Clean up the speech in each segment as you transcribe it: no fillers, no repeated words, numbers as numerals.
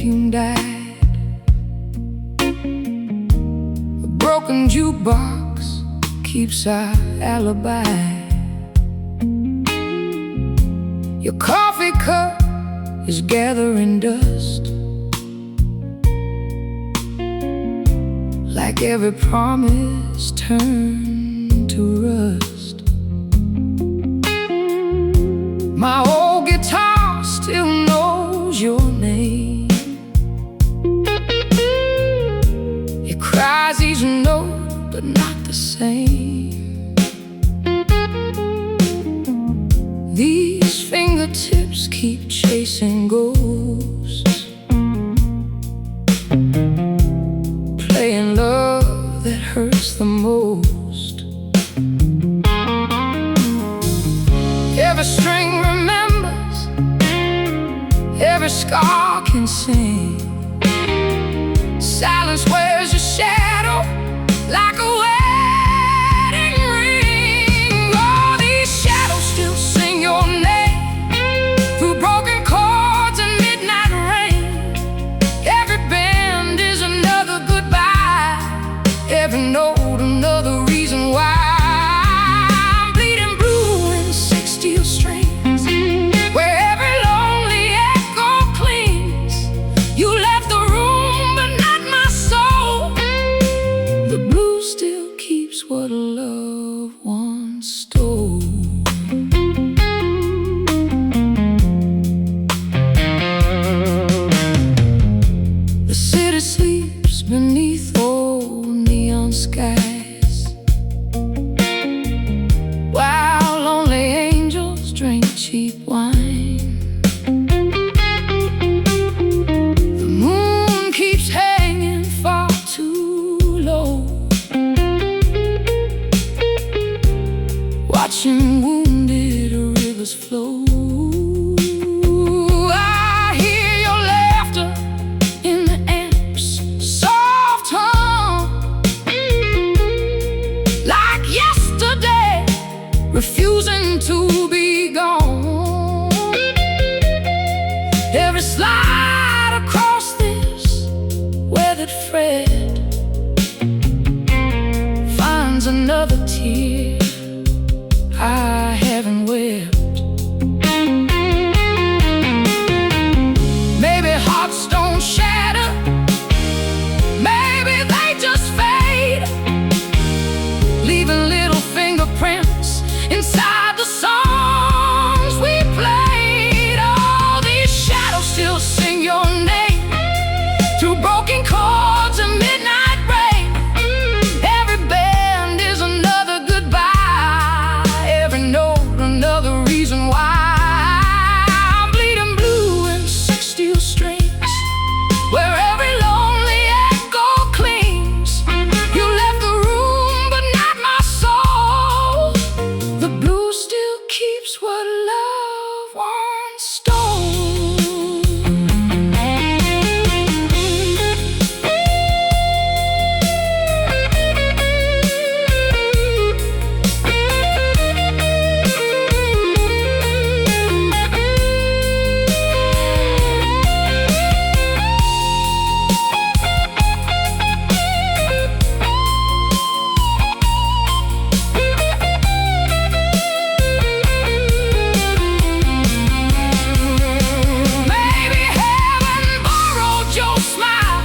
perfume died. A broken jukebox keeps our alibi. Your coffee cup is gathering dust, like every promise turned to rust. My old guitar still knows your name. It cries each note, but not the same. These fingertips keep chasing ghosts, playing love that hurts the most. Every string remembers, every scar can sing. Silence wears your shadow like a wedding ring. All these shadows still sing your name through broken chords and midnight rain. Every bend is another goodbye, every note another reason why. I'm bleeding blue in 6 steel strings, where every lonely echo clings. You left the room but not my soul. The blue still keeps what love once stole. The city sleeps beneath old neon skies, while lonely angels drink cheap wine. The moon keeps hanging far too low, watching wounded rivers flow. I hear your laughter in the amps' soft hum, like yesterday, refusing to be gone. Every slide across this weathered thread finds another tear I haven't wept. Maybe hearts don't shatter, maybe they just fade, leaving little fingerprints inside the songs we played. All these shadows still sing your name through broken chords and midnight rain. Every bend is another goodbye, every note another reason why. I'm bleeding blue in 6 steel strings, where every lonely echo clings. You left the room but not my soul. The blue still keeps what love once stole. Maybe heaven borrowed your smile,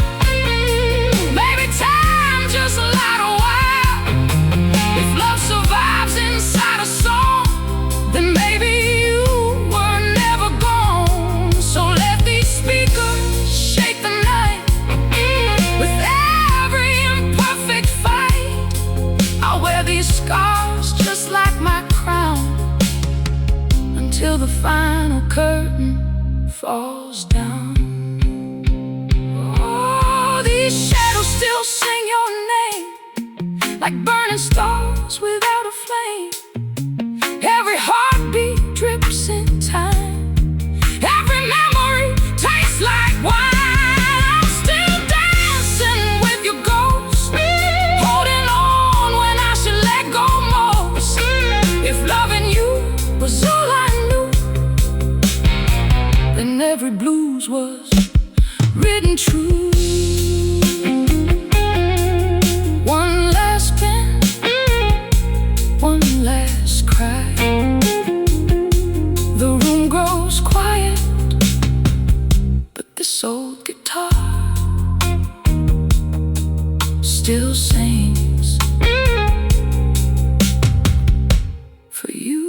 maybe time just lied a while. If love survives inside a song, then maybe you were never gone. So let these speakers shake the night with every imperfect fight. I'll wear these scars just like my crown until the final curtain falls down. Oh, these shadows still sing your name like burning stars without a flame. Every heartbeat drips in time, every memory tastes like wine. I'm still dancing with your ghost, holding on when I should let go most. If loving you was all I knew, then every blues was real. written true. One last pen, one last cry. The room grows quiet, but this old guitar still sings for you.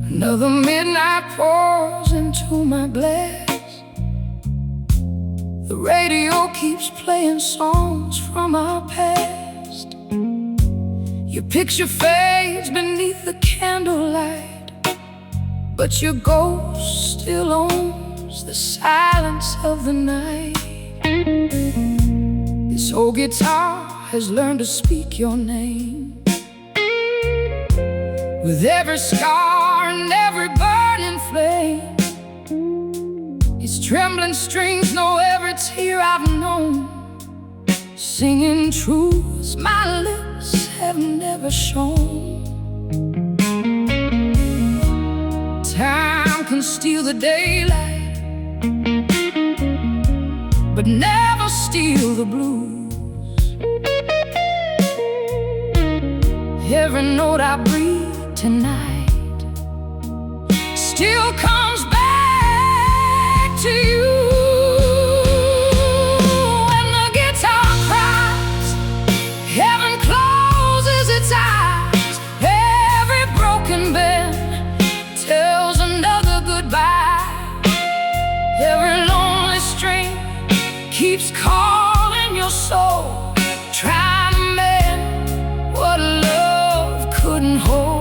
Another midnight pours into my glass. The radio keeps playing songs from our past. Your picture fades beneath the candlelight, but your ghost still owns the silence of the night. This old guitar has learned to speak your name. With every scar and every burning flame, its trembling strings know every tear I've known, singing truths my lips have never shown. Time can steal the daylight, but never steal the blues. Every note I breathe tonight still comes back to you. When the guitar cries, heaven closes its eyes. Every broken bend tells another goodbye. Every lonely string keeps calling your soul, trying to mend what love couldn't hold.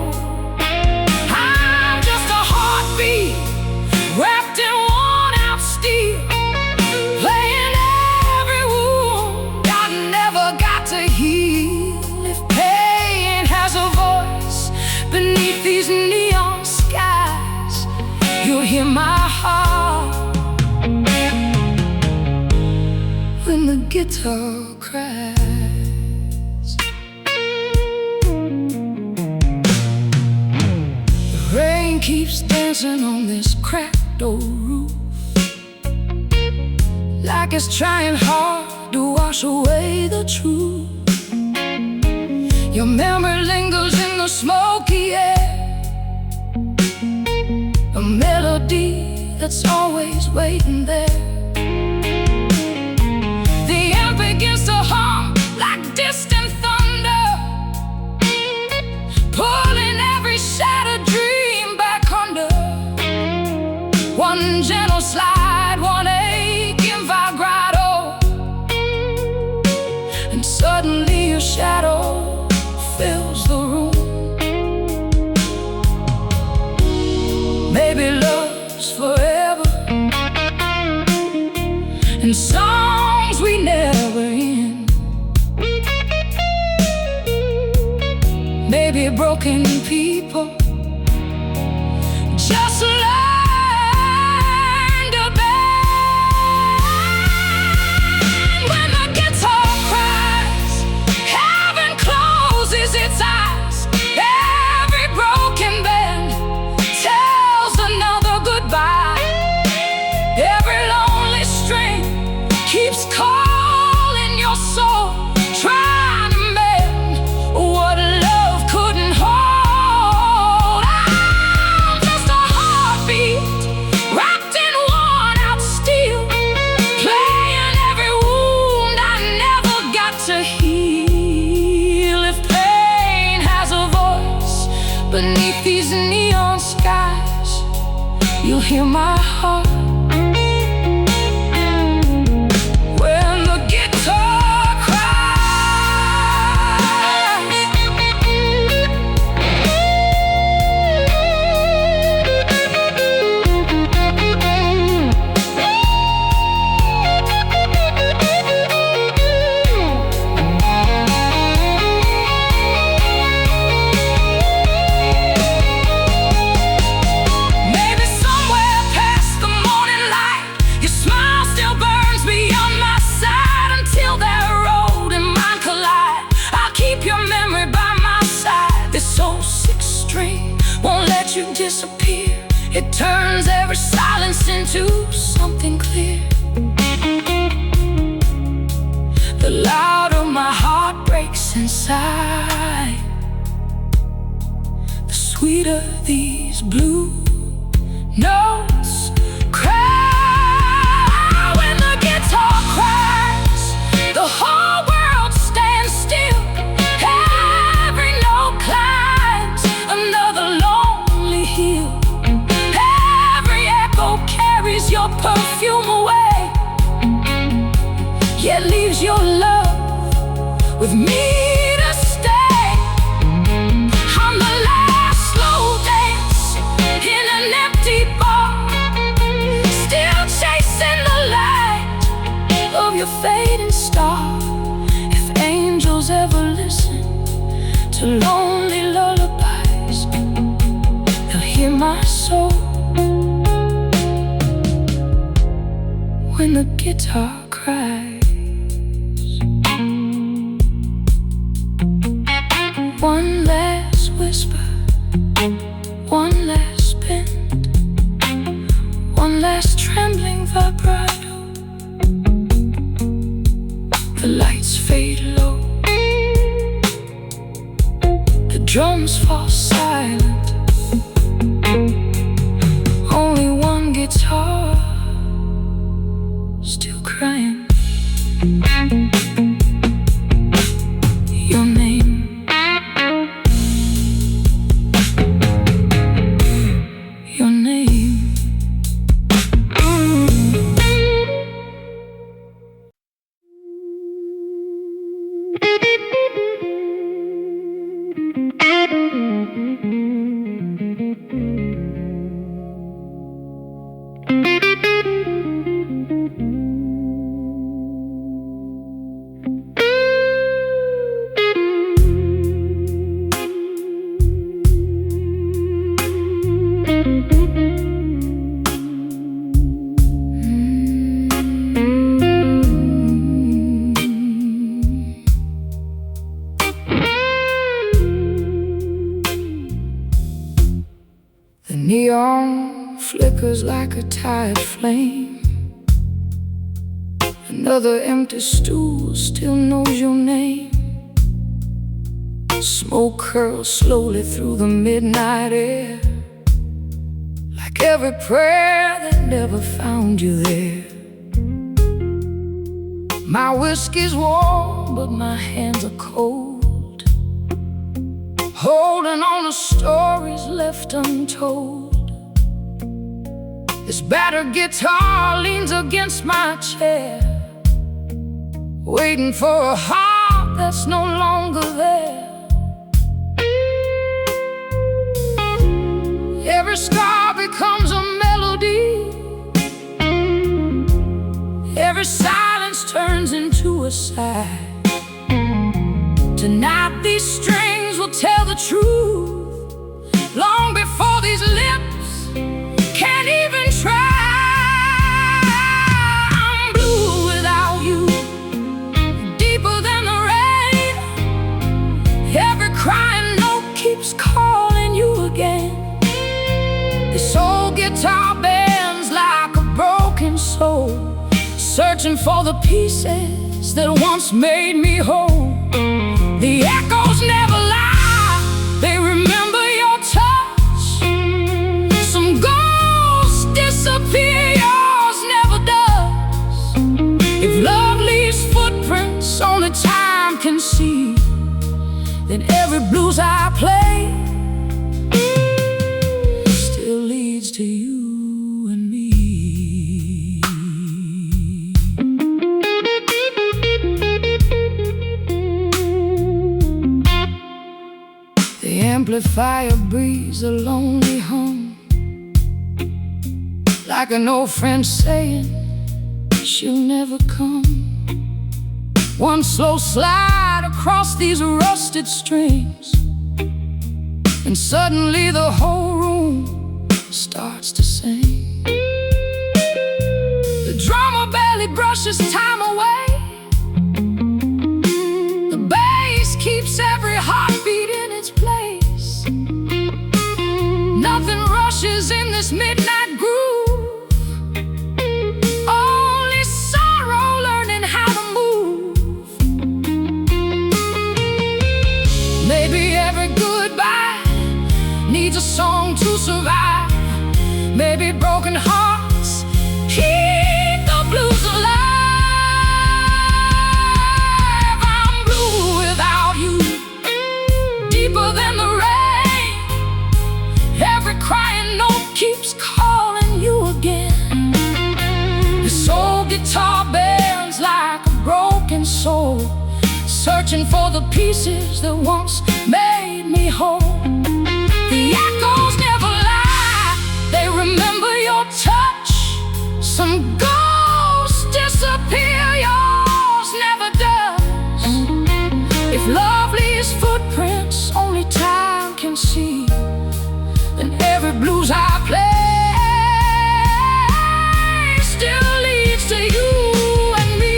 Wrapped in worn-out steel, playing every wound I never got to heal. If pain has a voice beneath these neon skies, you'll hear my heart when the guitar cries. The rain keeps dancing on this cracked old roof, like it's trying hard to wash away the truth. Your memory lingers in the smoky air, a melody that's always waiting there. The amp begins to hum like distant thunder, pulling every shattered dream back under. One gentle slide, one aching vibrato, and suddenly your shadow fills the room. Maybe love's forever, and songs we never end. Maybe broken people just its eyes. Every broken bend tells another goodbye. Every lonely string keeps calling your soul, trying to mend what love couldn't hold. disappear. It turns every silence into something clear. The louder my heart breaks inside, the sweeter these blue notes cry. When the guitar cries, the whole world stands still. Every note climbs another lonely hill. Every echo carries your perfume away, yet leaves your love with me to stay. I'm the last slow dance in an empty bar, still chasing the light of your fading star. If angels ever listen to lonely lullabies, they'll hear my soul when the guitar cries. One last whisper, one last bend, one last trembling vibrato. The lights fade low, the drums fall silent. Only one guitar still crying. Your name, your name. The neon flickers like a tired flame. Another empty stool still knows your name. Smoke curls slowly through the midnight air, like every prayer that never found you there. My whiskey's warm, but my hands are cold, holding on to stories left untold. This battered guitar leans against my chair, waiting for a heart that's no longer there. Every scar becomes a melody, every silence turns into a sigh. Tonight these strings will tell the truth, long before these lips can't even try. I'm blue without you, deeper than the rain. Every crying note keeps calling you again. This old guitar bends like a broken soul, searching for the pieces that once made me whole. The echoes never lie, they remember your touch. Some ghosts disappear, yours never does. If love leaves footprints only time can see, then every blues I play still leads to you and me. The amplifier breathes a lonely hum, like an old friend saying she'll never come. One slow slide across these rusted strings, and suddenly the whole room starts to sing. The drummer barely brushes time away, the bass keeps every heartbeat in its place. Nothing wrong. this midnight groove. Only sorrow learning how to move. Maybe every goodbye needs a song to survive. Maybe broken hearts keep the blues alive. I'm blue without you, deeper than the rain. Every crying note keeps calling you again. This old guitar bends like a broken soul, searching for the pieces that once made me whole. The echoes never lie, they remember your touch. Some ghosts disappear, yours never does. If love leaves footprints only time can see, then every blues I play still leads to you and me.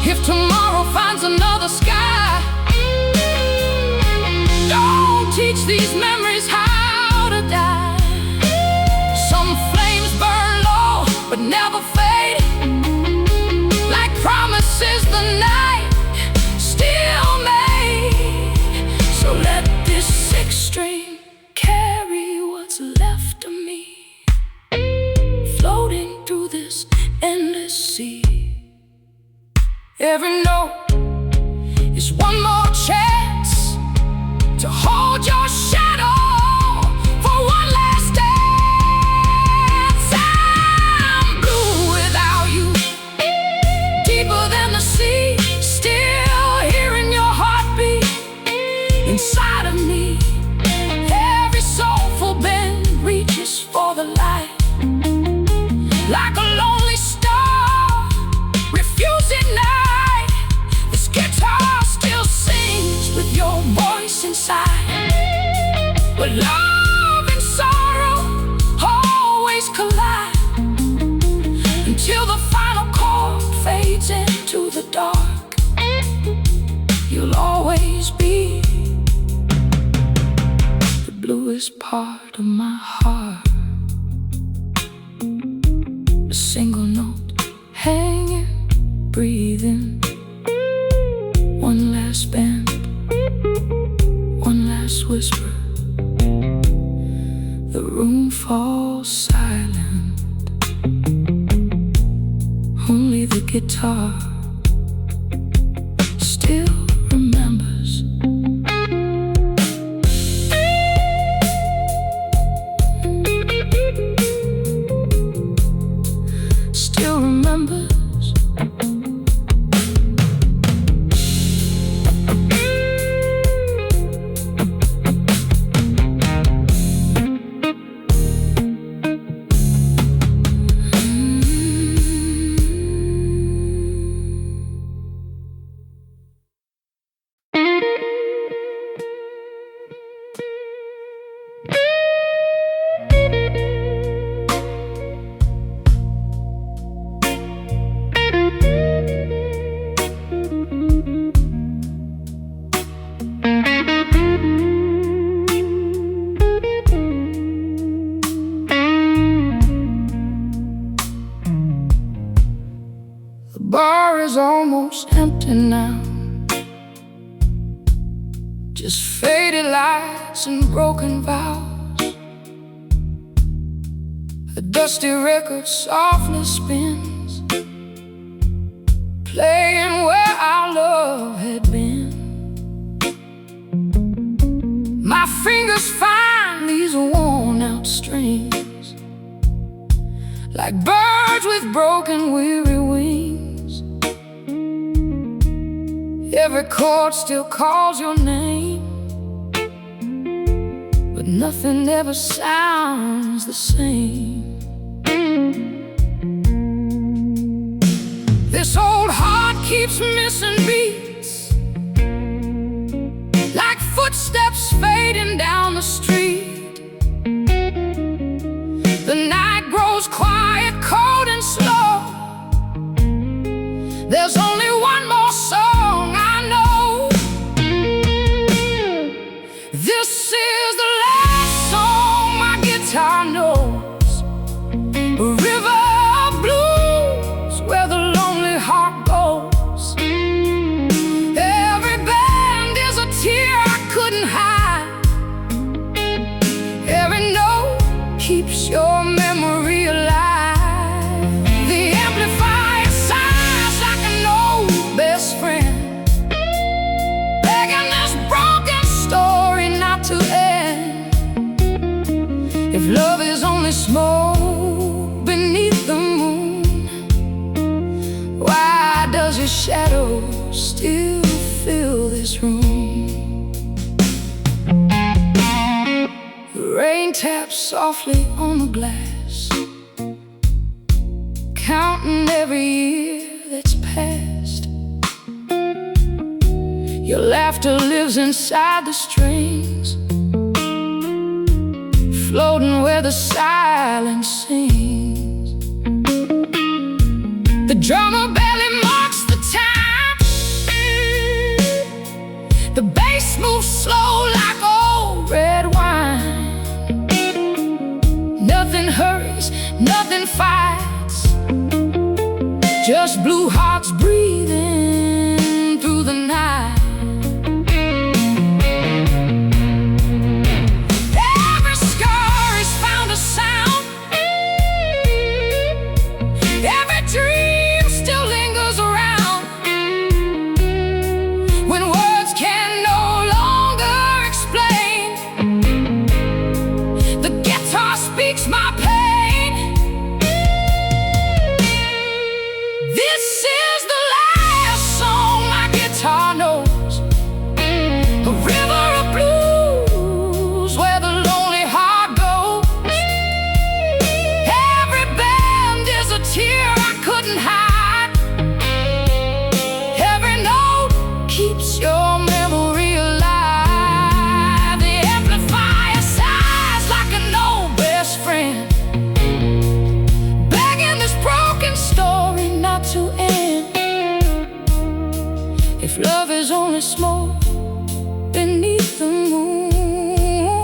If tomorrow finds another sky, don't teach these memories how to die. Some flames burn low but never fade, like promises the night still made. So let this sixth string carry what's left of me, floating through this endless sea. Every note is one more chance to hold your shadow for one last dance. I'm blue without you, deeper than the sea, still hearing your heartbeat inside of me. Every soulful bend reaches for the light, like a lonely star refusing night. Guitar still sings with your voice inside, but love and sorrow always collide, until the final chord fades into the dark. You'll always be the bluest part of my heart, a single note hanging, breathing. One last bend, one last whisper. The room falls silent, only the guitar still remembers. Still remembers. The bar is almost empty now, just faded lights and broken vows. A dusty record softly spins, playing where our love had been. My fingers find these worn out strings, like birds with broken weary wings. Every chord still calls your name, but nothing ever sounds the same. This old heart keeps missing beats, footsteps fading down the street. The night grows quiet, cold and slow. There's only one more song I know. This is the last song my guitar knows. A river of blues where the lonely heart goes. Every band is a tear I couldn't hide. Every note keeps your memory alive. The amplifier sighs like an old best friend, begging this broken story not to end. If love is only smoke beneath the moon, why does your shadow still fill this room? The rain taps softly on the glass, counting every year that's passed. Your laughter lives inside the strings, floating where the silence sings. The drummer barely marks the time. The bass moves slow like old red wine. Nothing hurries, nothing fights, just blue hearts breathing through the night. Every scar has found a sound. Every dream still lingers around. When words can no longer explain, the guitar speaks my pain. This is the last song my guitar knows. A river of blues where the lonely heart goes. Every band is a tear I couldn't hide. Every note keeps your memory alive. The amplifier sighs like an old best friend, begging this broken story not to end. If love is only smoke beneath the moon,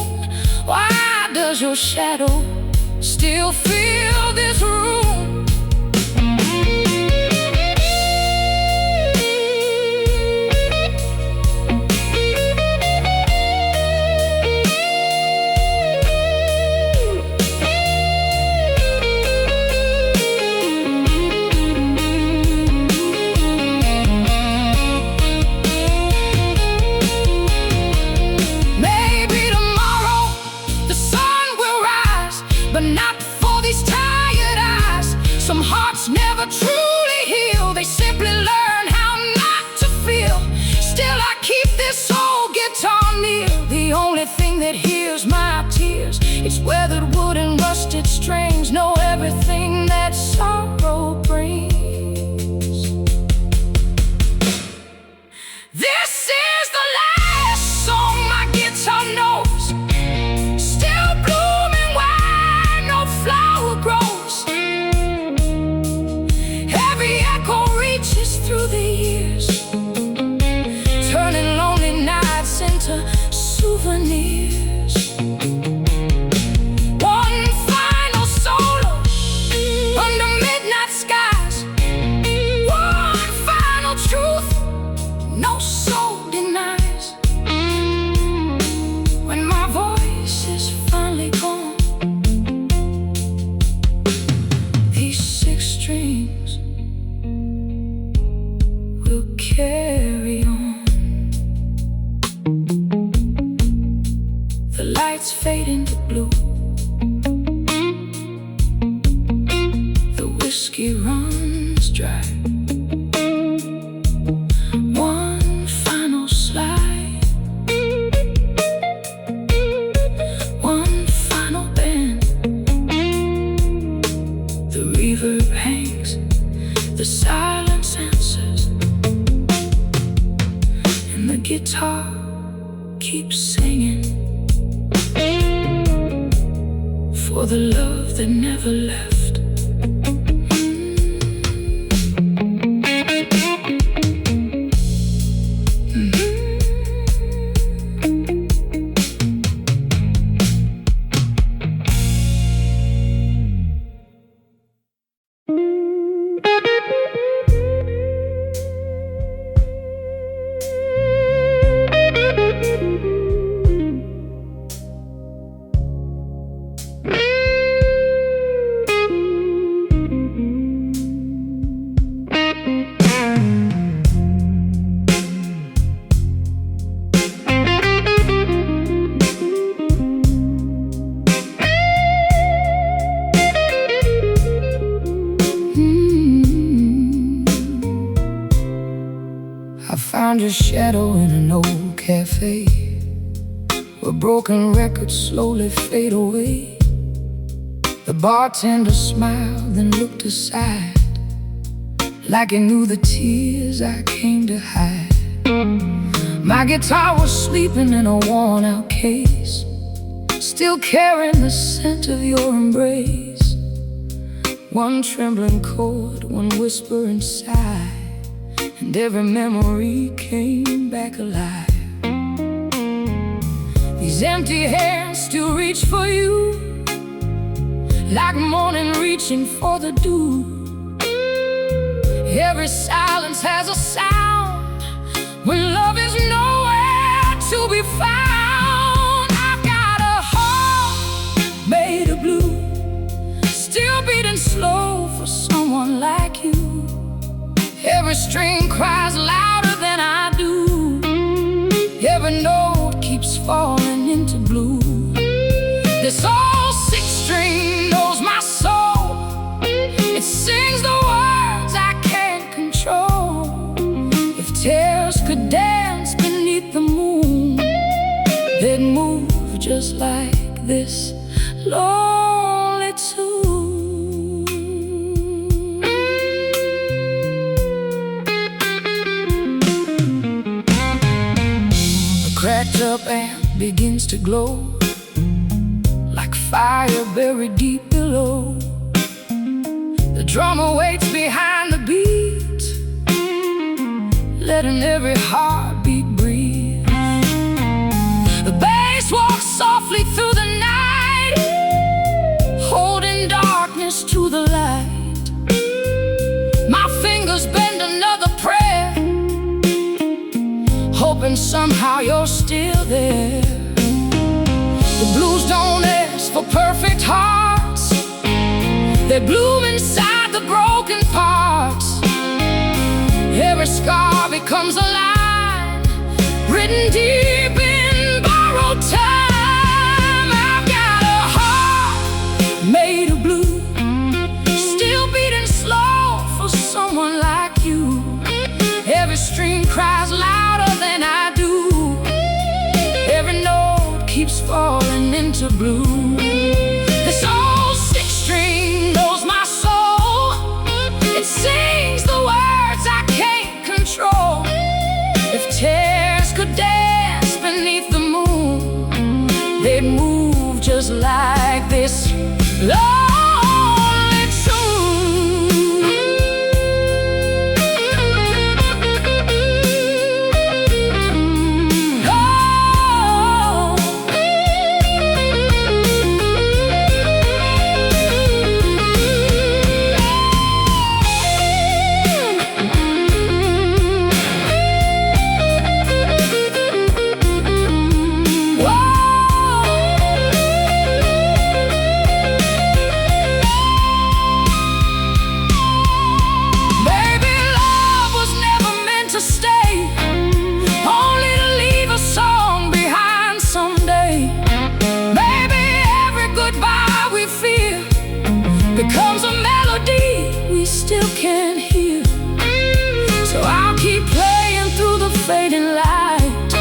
why does your shadow still fill this room? Maybe tomorrow the sun will rise, but not for these tired eyes. Some hearts never truly heal, they simply learn how not to feel. Still I keep this old guitar near, the only thing that hears my tears. It's weathered wood and rusted strings, know everything that sorrow brings. This is the last song my guitar knows. Still blooming where no flower grows. Every echo reaches through the years, turning lonely nights into souvenirs. One final solo under midnight skies. One final truth no soul denies. When my voice is finally gone, these 6 strings will carry on. The lights fade into blue, the whiskey runs dry. One final slide, one final bend. The reverb hangs, the silence answers, and the guitar keeps for the love that never left. I found your shadow in an old cafe, where broken records slowly fade away. The bartender smiled and looked aside, like he knew the tears I came to hide. My guitar was sleeping in a worn-out case, still carrying the scent of your embrace. One trembling chord, one whispering sigh, and every memory came back alive. These empty hands still reach for you, like morning reaching for the dew. Every silence has a sound when love is nowhere to be found. I've got a heart made of blue, still beating slow for someone like you. Every string cries louder than I do, every note keeps falling into blue. This old six string knows my soul, it sings the words I can't control. If tears could dance beneath the moon, they'd move just like this lonely tune. Cracked up amp begins to glow, like fire buried deep below. The drummer waits behind the beat, letting every heartbeat breathe. The bass walks softly through the night, holding darkness to the light. My fingers bend another prayer, hoping somehow you're still there. The blues don't ask for perfect hearts, they bloom inside the broken parts. Every scar becomes a line written deep in borrowed time. I've got a heart made of blue, still beating slow for someone like you. Every string cries louder than I do, every note keeps falling into blue. This old six string knows my soul, it sings the words I can't control. If tears could dance beneath the moon, they'd move just like this lonely tune. Becomes a melody we still can't hear. So I'll keep playing through the fading light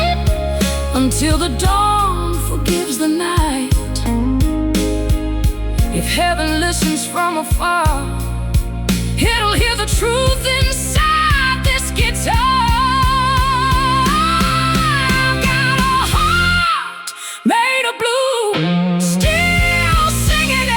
until the dawn forgives the night. If heaven listens from afar, it'll hear the truth inside this guitar. I've got a heart made of blue, still singing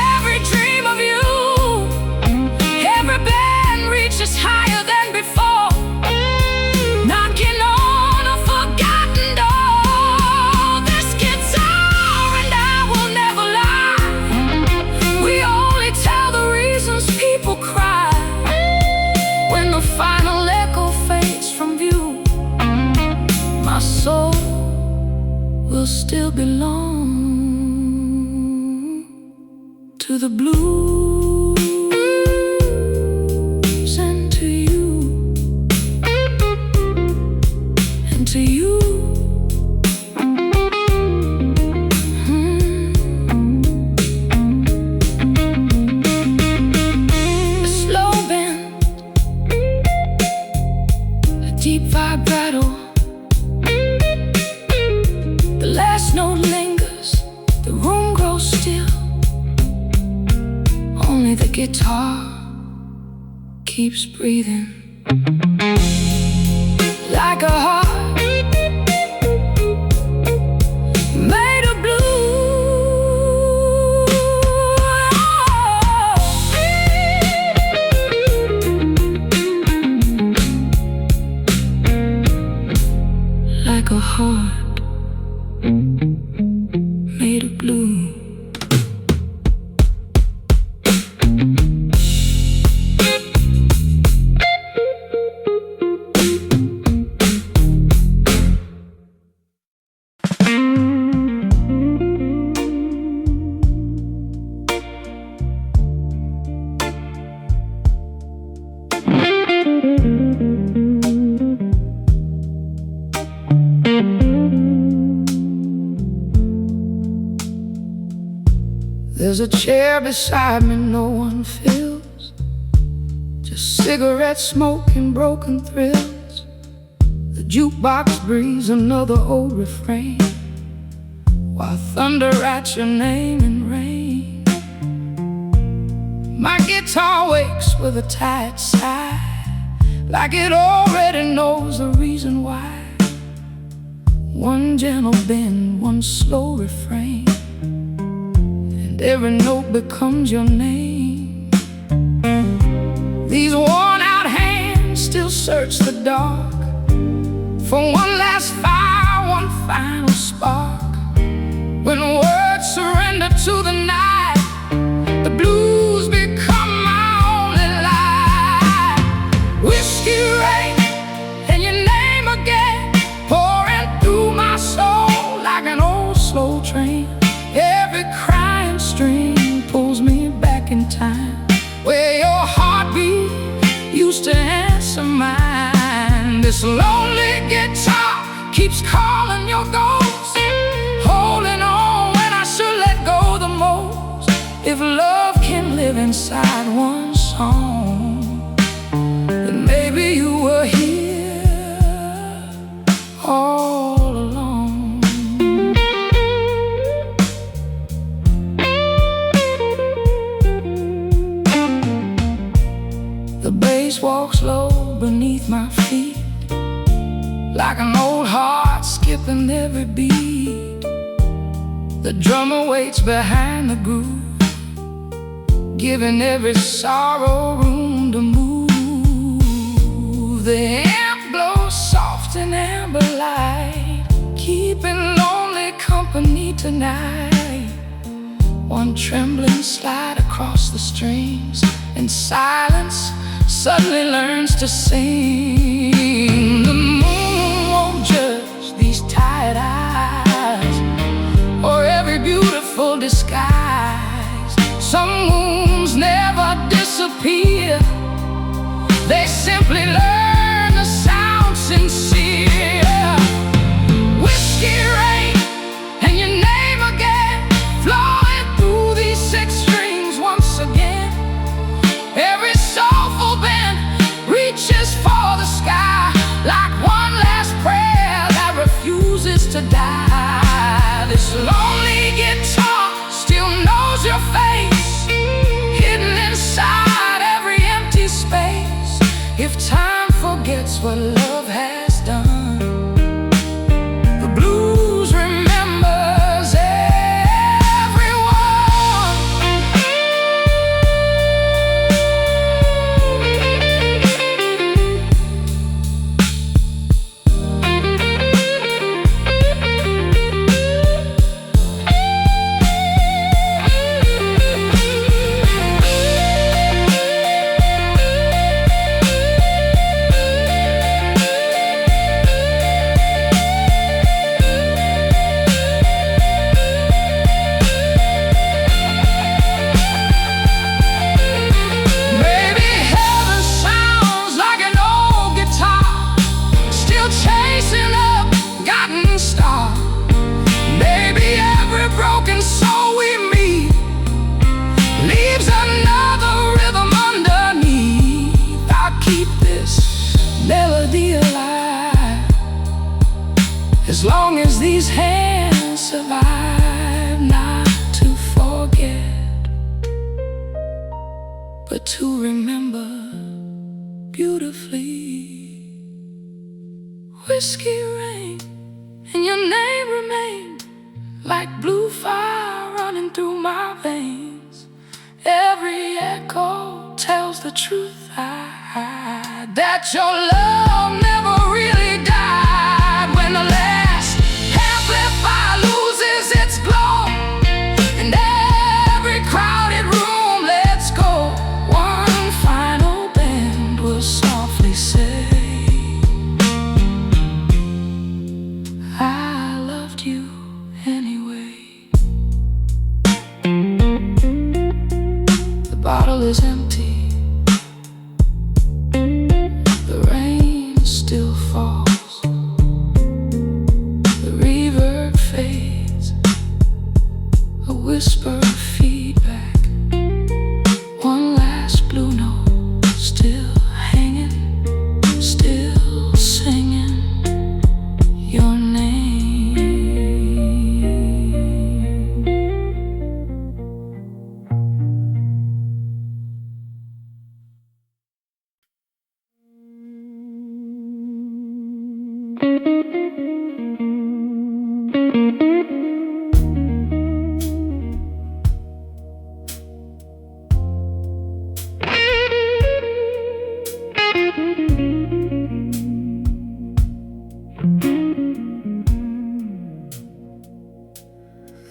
to the blues and to you, and to you. A slow bend, a deep vibrato. The last note lingers, the room grows still. Only the guitar keeps breathing like a heart made of blue. Like a heart made of blue. There's a chair beside me no one fills, just cigarette smoke and broken thrills. The jukebox breathes another old refrain, while thunder writes your name in rain. My guitar wakes with a tired sigh, like it already knows the reason why. One gentle bend, one slow refrain, and every note becomes your name. These worn-out hands still search the dark for one last fire, one final spark. When words surrender to the night, the blues become my only light. Whiskey rain and your name again, pouring through my soul like an old slow train. Every crying string pulls me back in time, where your heartbeat used to answer mine. This lonely guitar keeps calling your ghost, holding on when I should let go the most. If love can live inside one song, then maybe you were here all along. The bass walks low beneath my feet, like an old heart skipping every beat. The drummer waits behind the groove, giving every sorrow room to move. The amp glows soft in amber light, keeping lonely company tonight. One trembling slide across the strings, and silence suddenly learns to sing. The moon won't judge these tired eyes, or every beautiful disguise. Some wounds never disappear, they simply learn to sound sincere. Whiskey rain and your name again, flowing through these six strings once again. Every soulful bend reaches for the sky, like one last prayer that refuses to die. This lonely guitar still knows your face, hidden inside every empty space. If time to remember beautifully. Whiskey rain, and your name remained like blue fire running through my veins. Every echo tells the truth, that your love never really died. When the last amplifier loses its glow, and every crowded room lets go, one final band will softly say, I loved you anyway. The bottle is empty, the rain still falls, the reverb fades, a whisper of feedback, one last blue note still hanging, still singing your name.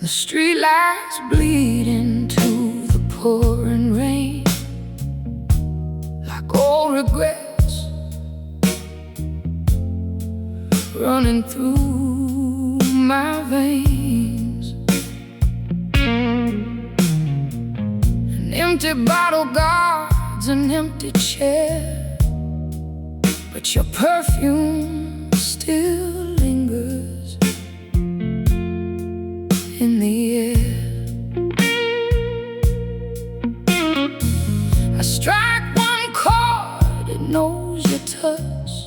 The streetlights bleed into the pouring rain like old regrets running through my veins. An empty bottle guards an empty chair, but your perfume still lingers in the air. I strike one chord, it knows your touch.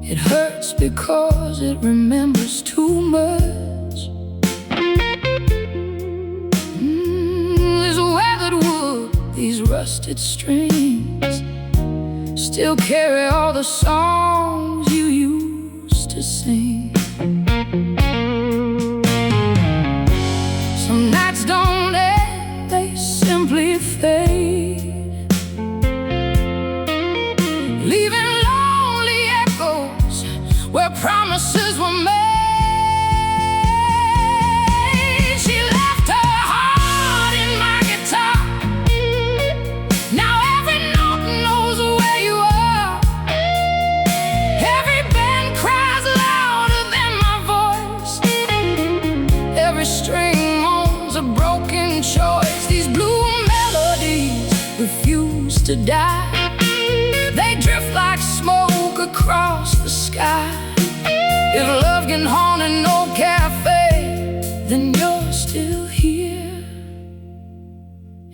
It hurts because it remembers too much. This weathered wood, these rusted strings still carry all the songs you used to sing. Some nights don't end, they simply fade, leaving lonely echoes where promises were made. She left her heart in my guitar. Now every note knows where you are. Every band cries louder than my voice. Every string a broken choice. These blue melodies refuse to die. They drift like smoke across the sky. If love can haunt an old cafe, then you're still here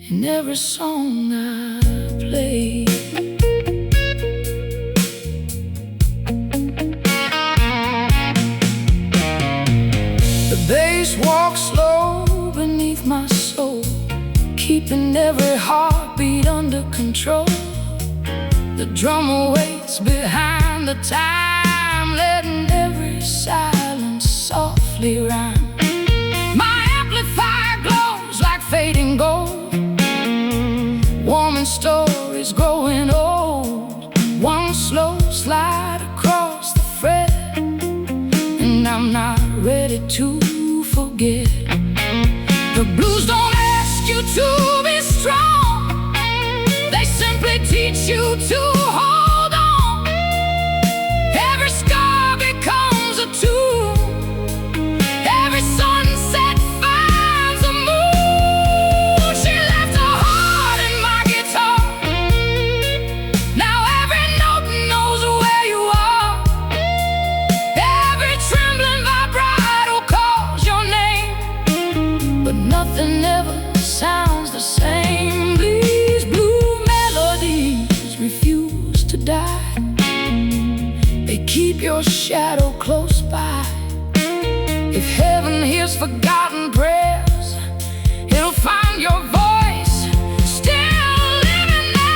in every song I play. The bass walks slow beneath my soul, keeping every heartbeat under control. The drummer waits behind the time, letting every silence softly rhyme. My amplifier glows like fading gold, warming stories growing old. One slow slide across the fret, and I'm not ready to forget. The blues don't ask you to be strong, they simply teach you to hold on. Every scar becomes a tune, every sunset finds a moon. She left her heart in my guitar. Now every note knows where you are. Every trembling vibrato calls your name, but nothing ever sounds the same. These blue melodies refuse to die. They keep your shadow close by. If heaven hears forgotten prayers, it'll find your voice still living there.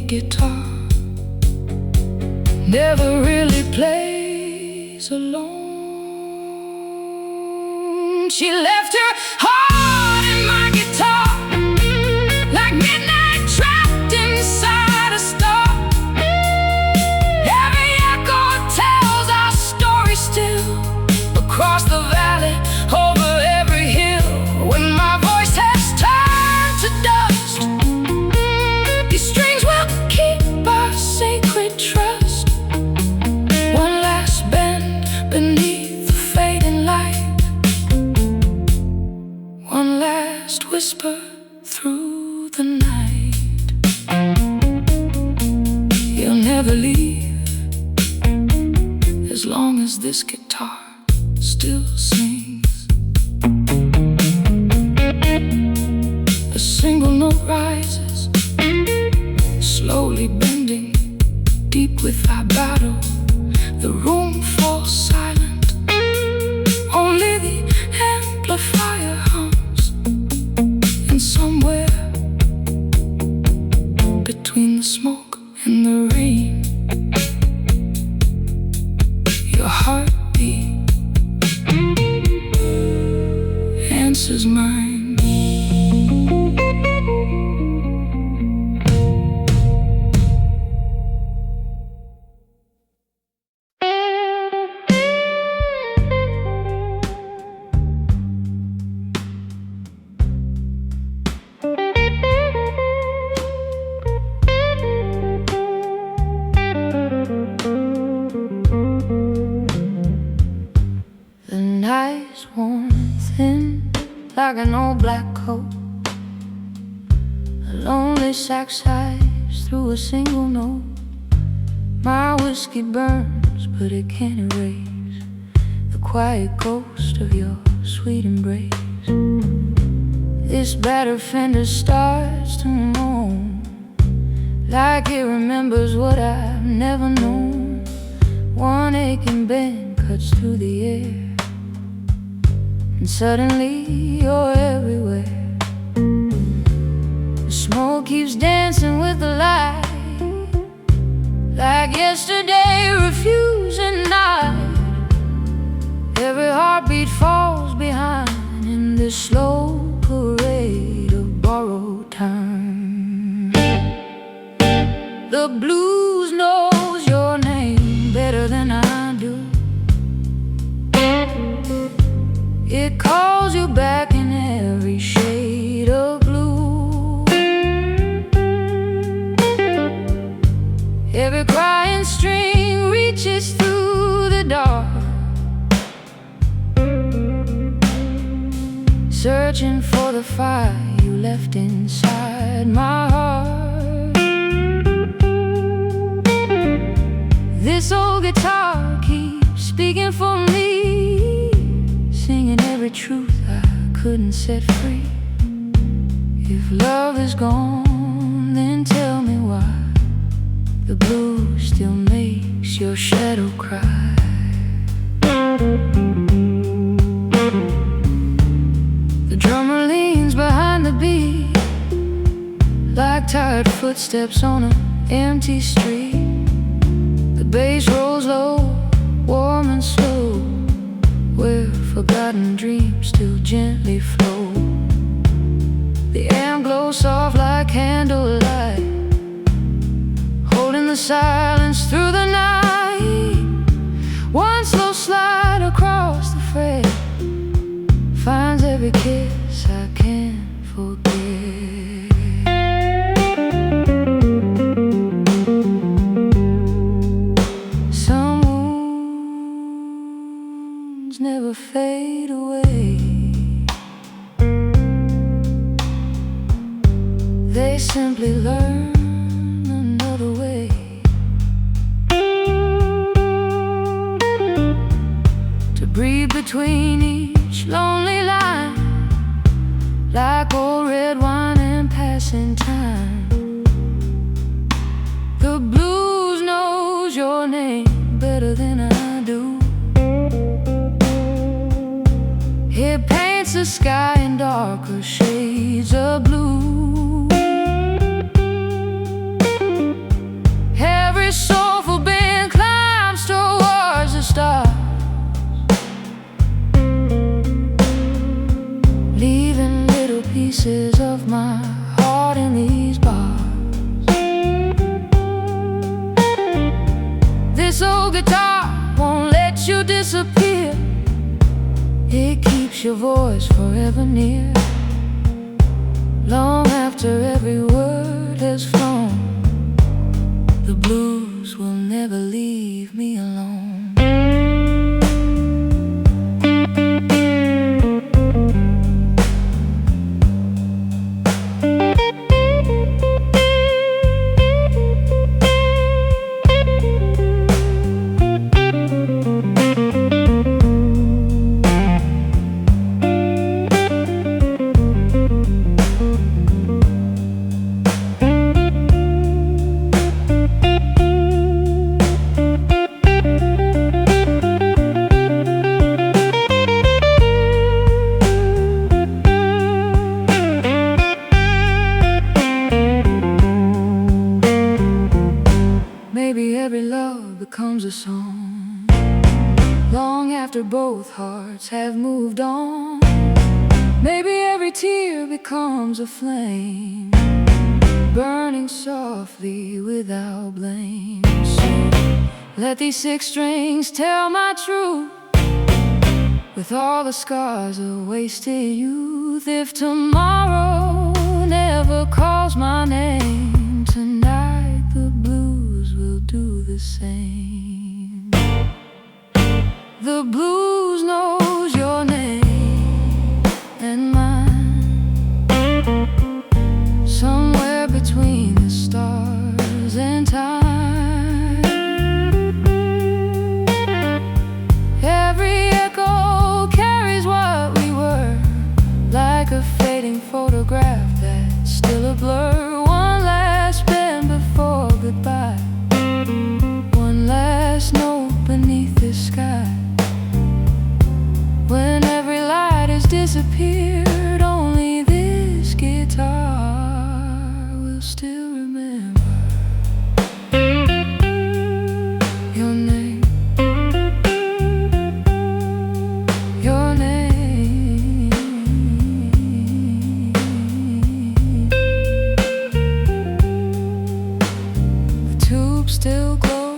guitar never really plays alone. She left her heart in my guitar, like midnight trapped inside a star. Every echo tells our story still, across the valley, over every hill. When my voice has turned to dust, these strings will keep our sacred trust. One last bend beneath the fading light, one last whisper through the night. You'll never leave as long as this guitar still sings. A single note rises, slowly bending, deep with vibrato. The room falls silent, only the amplifier hums. And somewhere between the smoke and the rain, your heartbeat answers mine. The night's worn thin like an old black coat. A lonely sack sighs through a single note. My whiskey burns, but it can't erase the quiet ghost of your sweet embrace. This battered fender starts to moan, like it remembers what I've never known. One aching bend cuts through the air, and suddenly you're everywhere. The smoke keeps dancing with the light, like yesterday refusing night. Every heartbeat falls behind in this slow parade of borrowed time. The blues knows your name better than I do. It calls you back in every shade of blue. Every crying string reaches through the dark, searching for the fire you left inside my heart. This old guitar keeps speaking for me, singing every truth I couldn't set free. If love is gone, then tell me why the blues still makes your shadow cry. The drummer leans behind the beat, like tired footsteps on an empty street. The bass rolls low, warm and slow, where forgotten dreams still gently flow. The amp glows soft like candlelight, holding the silence through the night. One slow slide across the fret finds every kiss I can't forget. Some wounds never fade away, they simply learn another way. To breathe between each lonely line, like old red wine and passing time. The blues knows your name better than I do. It paints the sky in darker shades of blue. soul guitar won't let you disappear. It keeps your voice forever near, long after every word has flown. The blues will never leave me alone. Maybe every love becomes a song, long after both hearts have moved on. Maybe every tear becomes a flame, burning softly without blame. So let these 6 strings tell my truth, with all the scars of wasted youth. If tomorrow never calls my name, tonight the blues will do the same. The blues knows your name and mine, somewhere between the stars and time. Every echo carries what we were, like a fading photograph that's still a blur. One last bend before goodbye, one last note beneath the sky. When every light has disappeared, only this guitar will still remember your name, your name. The tubes still glow,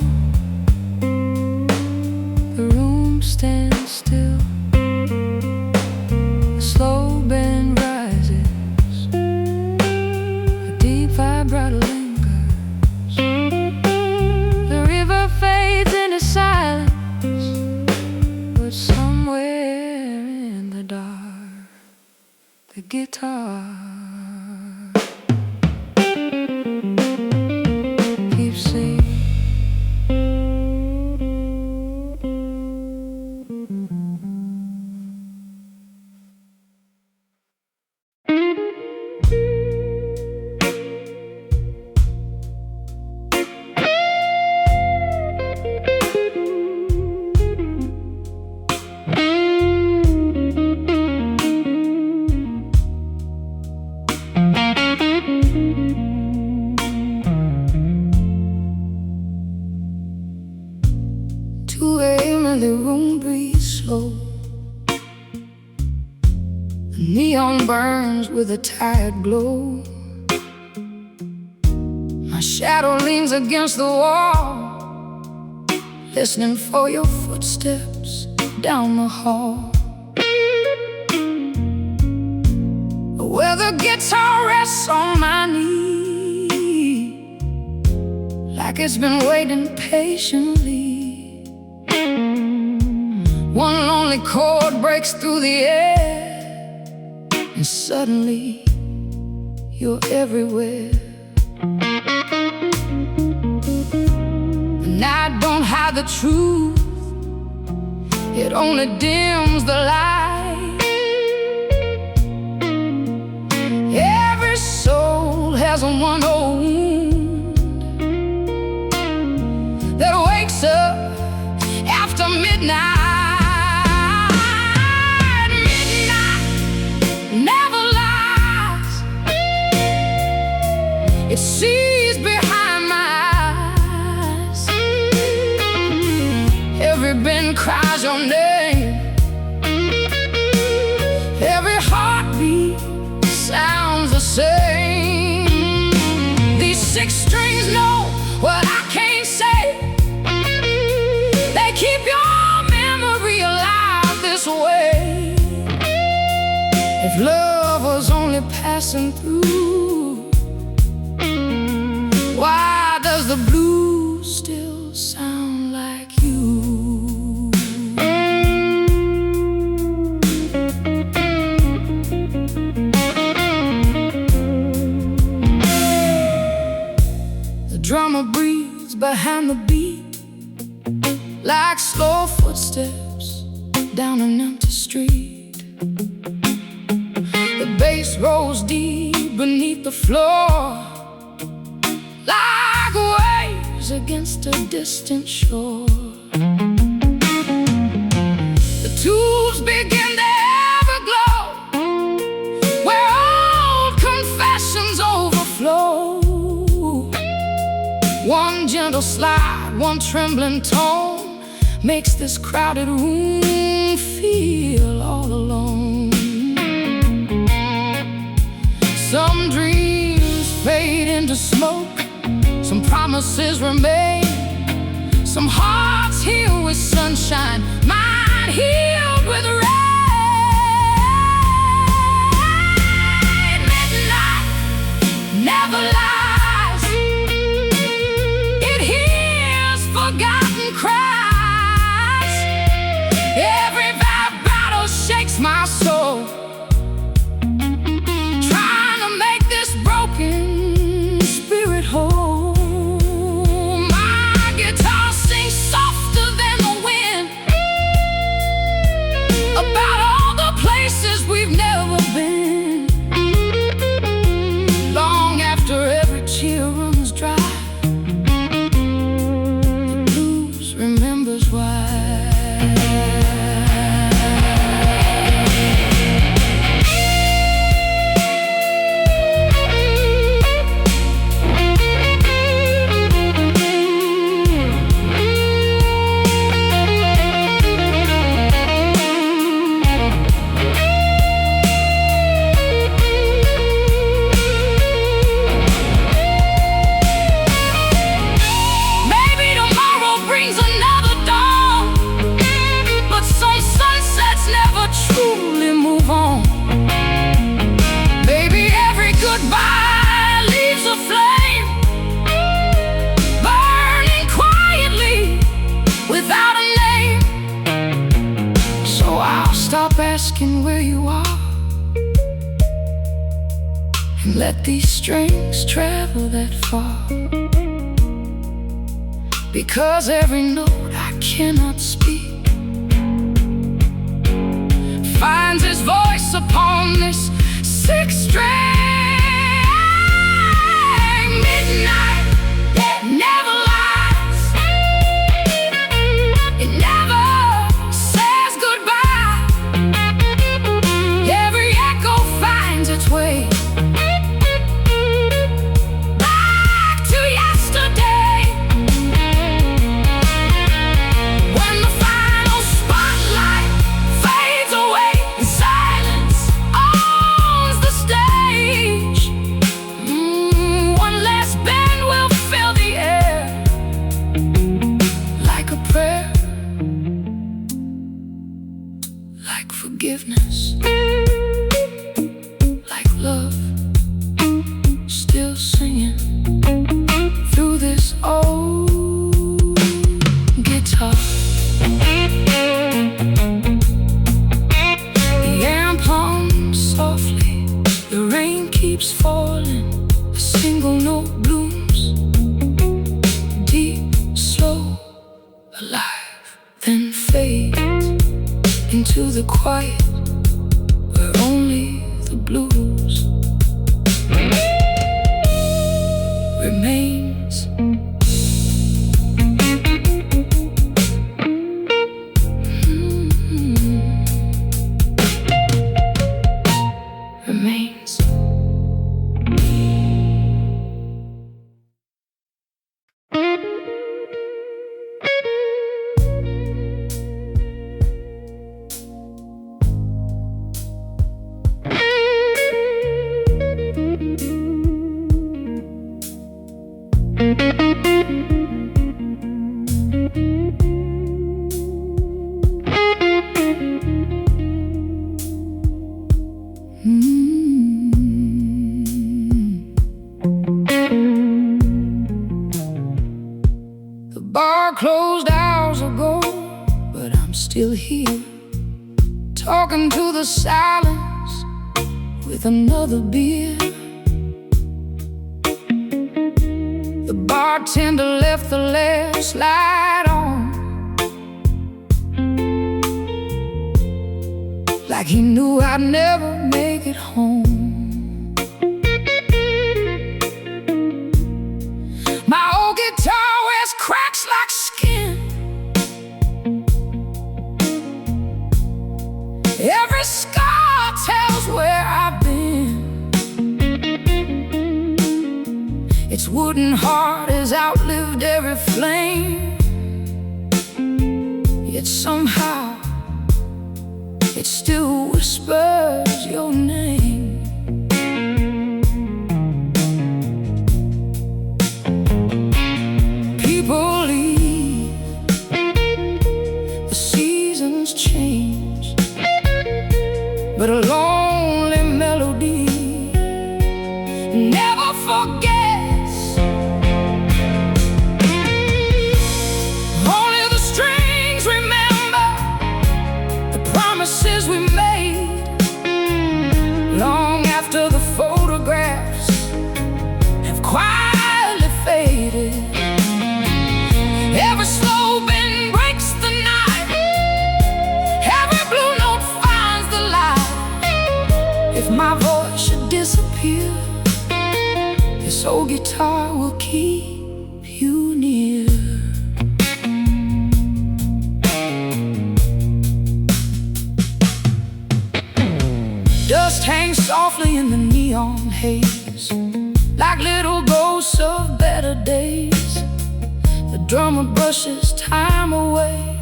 the room stands still. The slow bend rises, a deep vibrato lingers. The river fades into silence, but somewhere in the dark, the guitar keeps singing. The room breathes slow, the neon burns with a tired glow. My shadow leans against the wall, listening for your footsteps down the hall, where the guitar rests on my knee, like it's been waiting patiently. One lonely chord breaks through the air, and suddenly you're everywhere. And I don't hide the truth, it only dims the light. Every soul has a one old wound that wakes up after midnight. It sees behind my eyes. Every bend cries your name, every heartbeat sounds the same. These 6 strings know what I can't say. if love was only passing through? Why does the blues still sound like you? The drummer breathes behind the beat, like slow footsteps down an empty street. The bass rolls deep beneath the floor, like waves against a distant shore. The tubes begin to everglow, where old confessions overflow. One gentle slide, one trembling tone makes this crowded room feel all alone. Some dreams fade into smoke, some promises remain, some hearts heal with sunshine, mine healed with rain. Midnight never lies, it hears forgotten cries. Every vibrato shakes my soul, trying to make this broken spirit whole. My guitar sings softer than the wind, about all the places we've never been. Long after every tear runs dry, the blues remembers why. Truly move on. Maybe every goodbye leaves a flame, burning quietly without a name. So I'll stop asking where you are, and let these strings travel that far. Because every note I cannot speak finds his voice upon this sixth string. Midnight never lies, it never says goodbye. Every echo finds its way back to yesterday, when the final spotlight fades away. Silence owns the stage. One last band will fill the air, like a prayer, like forgiveness, like love, still singing through this old guitar. Softly, the rain keeps falling, a single note blooms, deep, slow, alive, then fades into the quiet where only the blues remains. Remains. bar closed hours ago, but I'm still here, talking to the silence with another beer. The bartender left the last light on, like he knew I'd never make it home. My old guitar wears cracks like skin. Every scar tells where I've been. Its wooden heart has outlived every flame, yet somehow it still whispers your name. People leave, the seasons change, but a lonely melody never forgets. Only the strings remember the promises we made, long after the photographs have quietly faded. Every slow bend breaks the night, every blue note finds the light. If my voice should disappear, this old guitar will keep you near. Dust hangs softly in the neon haze, like little ghosts of better days. The drummer brushes time away,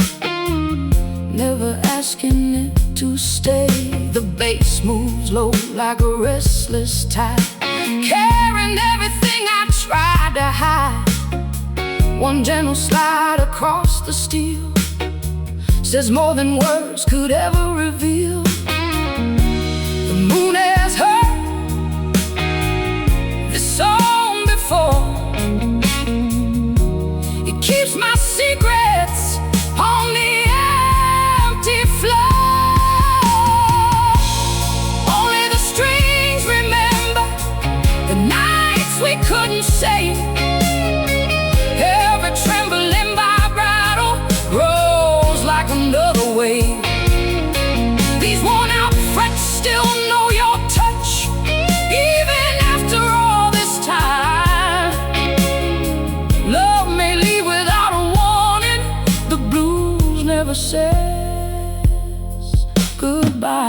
never asking it to stay. The bass moves low like a restless tide, carrying everything I tried to hide. One gentle slide across the steel says more than words could ever reveal. The moon has heard this song before. It keeps my secrets on the empty floor. Only the strings remember the nights we couldn't say. Every trembling vibrato grows like another wave. These worn out frets still know your touch, even after all this time. Love may leave without a warning, the blues never says goodbye.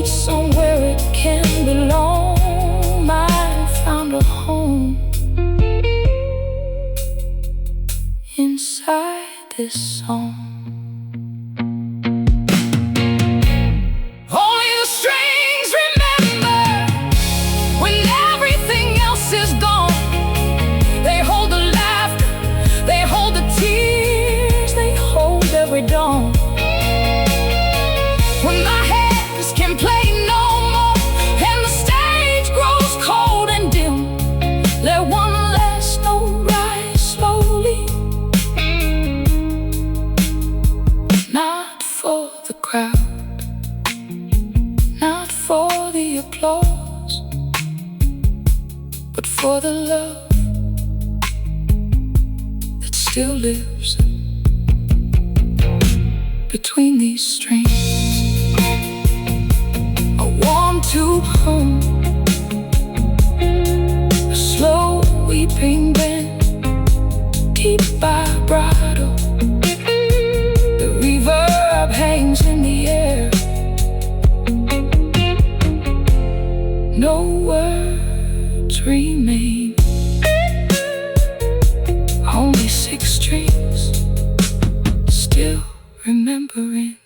Somewhere it can belong. I found a home inside this song. Only the strings remember when everything else is gone. They hold the laughter, they hold the tears, they hold every dawn. When my hands can play applause, but for the love that still lives between these strings. I want to hum a slow weeping bend deep vibrato. The reverb hangs in the air. No words remain, only 6 strings still remembering.